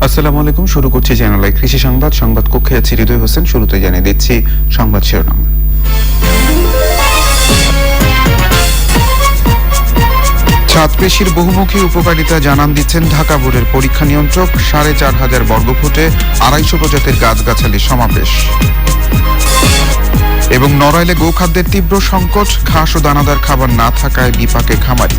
আসসালামু আলাইকুম। শুরু করছি চ্যানেল আই কৃষি সংবাদ কক্ষে আছি হৃদয় হোসেন। শুরুতে জানিয়ে দিচ্ছি সংবাদ শিরোনাম। ছাদ কৃষির বহুমুখী উপকারিতা জানান দিচ্ছেন ঢাকা বোর্ডের পরীক্ষা নিয়ন্ত্রক। ৪,৫০০ বর্গফুটে ২৫০ প্রজাতির গাছগাছালি সমাবেশ। এবং নড়াইলে গোখাদ্যের তীব্র সংকট, ঘাস ও দানাদার খাবার না থাকায় বিপাকে খামারি।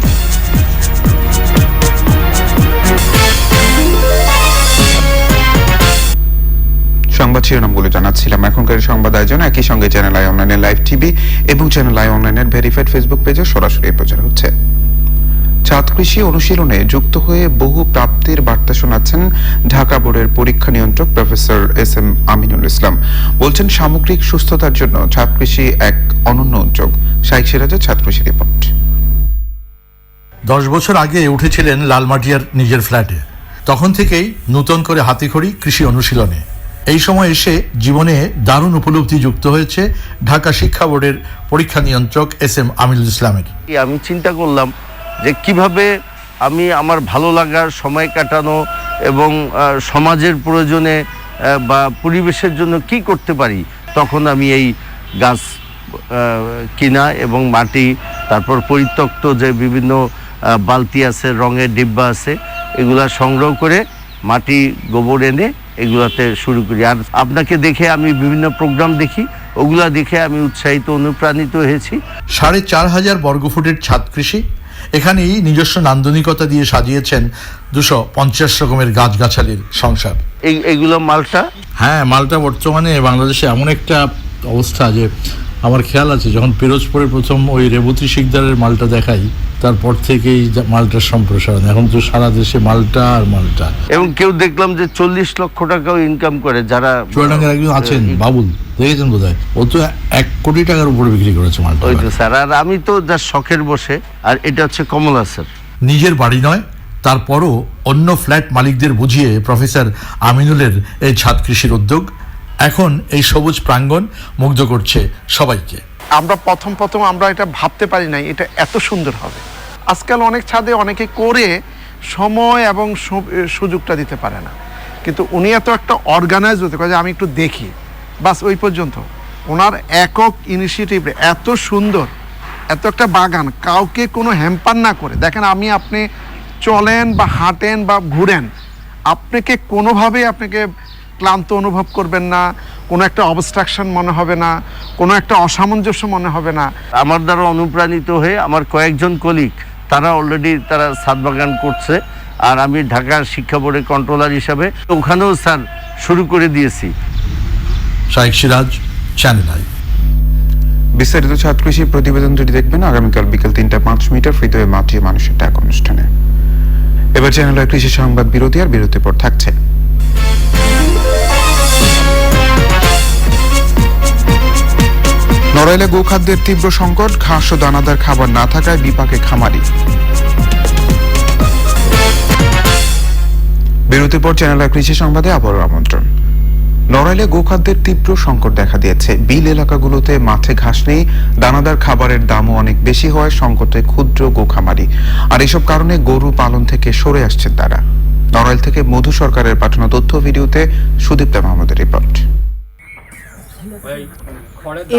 সংবাদ শিরোনামগুলো জানাচ্ছিলাম। এখনকার সংবাদ আয়োজন একই সঙ্গে চ্যানেল আই অনলাইনের লাইভ টিভি এবং চ্যানেল আই অনলাইনের ভেরিফাইড ফেসবুক পেজে সরাসরি প্রচার হচ্ছে। ছাদ কৃষি অনুশীলনে যুক্ত হয়ে বহু প্রাপ্তির বার্তা শোনাচ্ছেন ঢাকা বোর্ডের পরীক্ষা নিয়ন্ত্রক প্রফেসর এস.এম. আমিনুল ইসলাম। বলছেন সামগ্রিক সুস্থতার জন্য ছাদ কৃষি এক অনন্য উদ্যোগ। শাইখ সিরাজের ছাদ কৃষি রিপোর্ট। 10 বছর আগে উঠেছিলেন লালমাটিয়ার নিজের ফ্ল্যাটে। তখন থেকেই নতুন করে হাতেখড়ি কৃষি অনুশীলনে। এই সময় এসে জীবনে দারুণ উপলব্ধি যুক্ত হয়েছে ঢাকা শিক্ষা বোর্ডের পরীক্ষা নিয়ন্ত্রক এস.এম. আমিনুল ইসলামের। আমি চিন্তা করলাম যে কিভাবে আমি আমার ভালো লাগার সময় কাটানো এবং সমাজের প্রয়োজনে বা পরিবেশের জন্য কি করতে পারি। তখন আমি এই গাছ কিনা এবং মাটি, তারপর পরিত্যক্ত যে বিভিন্ন বালতি আছে, রঙের ডিব্বা আছে, এগুলা সংগ্রহ করে মাটি গোবর এনে এগুলাতে শুরু করি। আর আপনাকে দেখে আমি বিভিন্ন প্রোগ্রাম দেখি, ওগুলা দেখে আমি উৎসাহিত, অনুপ্রাণিত হয়েছি। ৪,৫০০ বর্গফুটের ছাদ কৃষি, এখানেই নিজস্ব নান্দনিকতা দিয়ে সাজিয়েছেন 250 রকমের গাছগাছালির সংসার। এইগুলো মালটা? হ্যাঁ, মালটা বর্তমানে বাংলাদেশে এমন একটা অবস্থা যে আমার খেয়াল আছে যখন পিরোজপুরে প্রথম ওই রেবতী শিকদারের মালটা দেখাই, তারপর থেকেই মালটার সম্প্রসারণ। এখন তো সারা দেশে মালটা আর মালটা। এবং কেউ দেখলাম যে 40 লক্ষ টাকাও ইনকাম করে। যারা চুয়াডাঙ্গার একজন আছেন বাবুল, দেখেছেন বোধহয়, ও তো 1 কোটি টাকার উপরে বিক্রি করেছে মালটা। ওই তো স্যার। আর আমি তো যা শখের বসে। আর এটা হচ্ছে কমলা স্যার। নিজের বাড়ি নয়, তারপরও অন্য ফ্ল্যাট মালিকদের বুঝিয়ে প্রফেসর আমিনুলের এই ছাদ কৃষির উদ্যোগ এখন এই সবুজ প্রাঙ্গণ মুগ্ধ করছে সবাইকে। আমরা প্রথম আমরা এটা ভাবতে পারি নাই এটা এত সুন্দর হবে। আজকাল অনেক ছাদে অনেকে করে সময় এবং সুযোগটা দিতে পারে না, কিন্তু উনি এত একটা অর্গানাইজ হতে পারে যে আমি একটু দেখি, বাস ওই পর্যন্ত। ওনার একক ইনিশিয়েটিভ এত সুন্দর, এত একটা বাগান, কাউকে কোনো হ্যাম্পার না করে। দেখেন, আপনি চলেন বা হাঁটেন বা ঘুরেন, আপনাকে কোনোভাবেই আপনাকে ক্লান্ত অনুভব করবেন না, কোনো একটা অবস্ট্রাকশন মনে হবে না, কোনো একটা অসামঞ্জস্য মনে হবে না। আমার দ্বারা অনুপ্রাণিত হয়ে আমার কয়েকজন কলিগ তারা অলরেডি ছাদ বাগান করছে। আর আমি ঢাকার শিক্ষা বোর্ডের কন্ট্রোলার হিসাবে ওখানেও স্যার শুরু করে দিয়েছি। শাইখ সিরাজ, চ্যানেল আই। বিস্তারিত ছাদ কৃষি প্রতিবেদনটি দেখবেন আগামীকাল বিকেল 3:05 ফ্রিতে মাটি মানুষের ডাক অনুষ্ঠানে। এবার চ্যানেল আই কৃষি সংবাদ বিরতি, আর বিরতির পর থাকছে নড়াইলে গোখাদ্যের তীব্র সংকট, ঘাস ও দানাদার খাবার না থাকায় বিপাকে খামারি। বিরতির পর চ্যানেল আই কৃষি সংবাদে আবারও আমন্ত্রণ। নড়াইলে গোখাদ্যের তীব্র সংকট দেখা দিয়েছে। বিল এলাকাগুলোতে মাঠে ঘাস নেই, দানাদার খাবারের দামও অনেক বেশি হওয়ায় সংকটে ক্ষুদ্র গোখামারি। আর এসব কারণে গরু পালন থেকে সরে আসছেন তারা। নড়াইল থেকে মধু সরকারের পাঠানো তথ্য ভিডিওতে সুদীপ্তা মাহমুদের রিপোর্ট।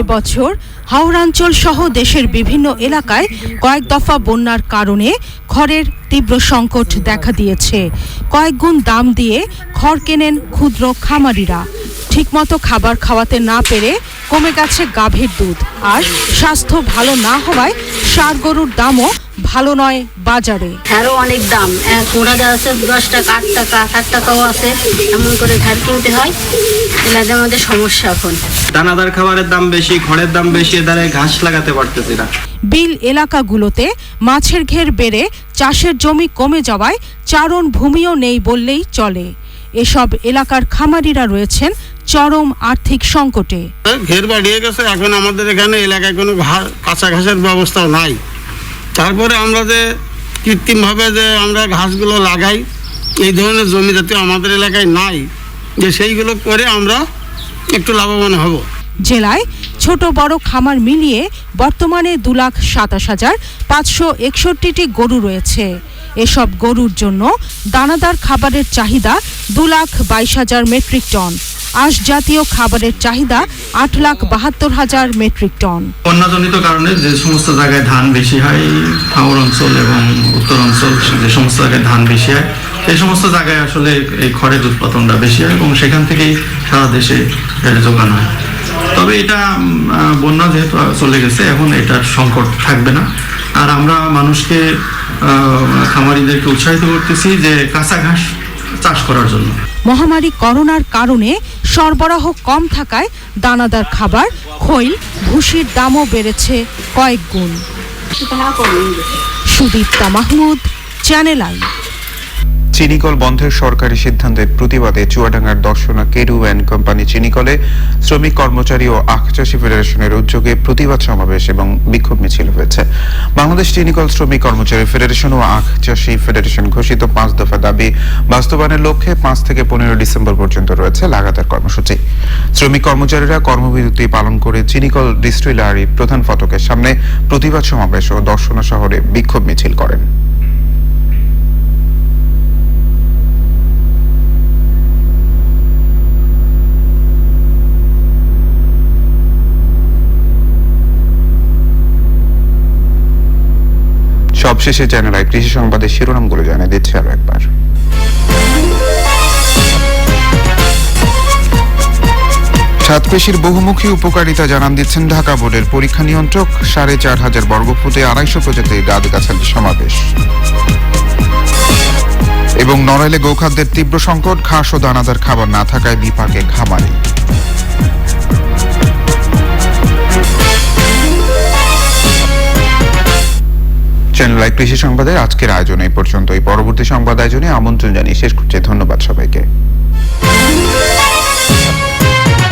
এবছর হাওড়াঞ্চল সহ দেশের বিভিন্ন এলাকায় কয়েক দফা বন্যার কারণে খড়ের তীব্র সংকট দেখা দিয়েছে। কয়েক গুণ দাম দিয়ে খড় কেনেন ক্ষুদ্র খামারিরা। ঠিকমতো খাবার খাওয়াতে না পেরে কমে গেছে গাভীর দুধ। আর স্বাস্থ্য ভালো না হওয়ায় ষাঁড় গরুর দামও ভালো নয় বাজারে। ঘাড়ও অনেক দাম, মোড়া দেওয়া আছে 10 টাকা, 8 টাকা, 7 টাকাও আছে। এমন করে ঘাড় কিনতে হয়, এলাকার আমাদের সমস্যা। এখন দানাদার খাবারের দাম বেশি, খড়ের দাম বেশি, এদারে ঘাস লাগাতে পারতেছি না। বিল এলাকাগুলোতে মাছের ঘের বেড়ে চাষের জমি কমে যাওয়ায় চারণ ভূমিও নেই বললেই চলে। এসব এলাকার খামারিরা রয়েছেন চরম আর্থিক সংকটে। ঘের বাড়িয়ে গেছে, এখন আমাদের এখানে এলাকায় কোনো কাঁচা ঘাসের ব্যবস্থা নাই। তারপরে আমরা যে কৃত্রিমভাবে যে আমরা ঘাসগুলো লাগাই, এই ধরনের জমি জাতীয় আমাদের এলাকায় নাই, যে সেইগুলো করে আমরা একটু লাভবান হব। জেলায় ছোট বড় খামার মিলিয়ে বর্তমানে 2,27,561টি গরু রয়েছে। এসব গরুর জন্য দানাদার খাবারের চাহিদা 2,22,000 মেট্রিক টন, আঁশ জাতীয় খাবারের চাহিদা 8,72,000 মেট্রিক টন। বন্যাজনিত কারণে যে সমস্ত জায়গায় ধান বেশি হয়, হাওড় অঞ্চল এবং উত্তর অঞ্চল যে সমস্ত জায়গায় ধান বেশি হয়, এই সমস্ত জায়গায় আসলে এই খড়ের উৎপাদনটা বেশি হয় এবং সেখান থেকেই সারা দেশে এর যোগান হয়। তবে এটা বন্যা যেহেতু চলে গেছে, এখন এটার সংকট থাকবে না। আর আমরা মানুষকে, খামারিদেরকে উৎসাহিত করতেছি যে কাঁচা ঘাস চাষ করার জন্য। মহামারী করোনার কারণে সরবরাহ কম থাকায় দানাদার খাবার, খৈল, ভুসির দামও বেড়েছে কয়েক গুণ। Sudipta Mahmud, Channel I. চিনিকল বন্ধের সরকারি সিদ্ধান্তের প্রতিবাদে চুয়াডাঙ্গার দর্শনা কেরু অ্যান্ড কোম্পানি চিনিকলে শ্রমিক কর্মচারী ও আখ চাষী ফেডারেশনের উদ্যোগে প্রতিবাদ সমাবেশ এবং বিক্ষোভ মিছিল হয়েছে। বাংলাদেশ চিনিকল শ্রমিক কর্মচারী ফেডারেশন ও আখ চাষী ফেডারেশন ঘোষিত 5 দফা দাবি বাস্তবায়নের লক্ষ্যে 5 থেকে 15 ডিসেম্বর পর্যন্ত রয়েছে লাগাতার কর্মসূচি। শ্রমিক কর্মচারীরা কর্মবিরতি পালন করে চিনিকল ডিস্টিলারি প্রধান ফটকের সামনে প্রতিবাদ সমাবেশ ও দর্শনা শহরে বিক্ষোভ মিছিল করেন। সবশেষে চ্যানেল আই কৃষি সংবাদের শিরোনামগুলো জানিয়ে দিচ্ছে আরো একবার। ছাদ কৃষির বহুমুখী উপকারিতা জানান দিচ্ছেন ঢাকা বোর্ডের পরীক্ষা নিয়ন্ত্রক। 4,500 বর্গফুটে 250 প্রজাতির গাছগাছালি সমাবেশ। এবং নড়াইলে গোখাদ্যের তীব্র সংকট, ঘাস ও দানাদার খাবার না থাকায় বিপাকে খামারি। চ্যানেল আই কৃষি সংবাদের আজকের আয়োজন এই পর্যন্তই। পরবর্তী সংবাদ আয়োজনে আমন্ত্রণ জানিয়ে শেষ করছি। ধন্যবাদ সবাইকে।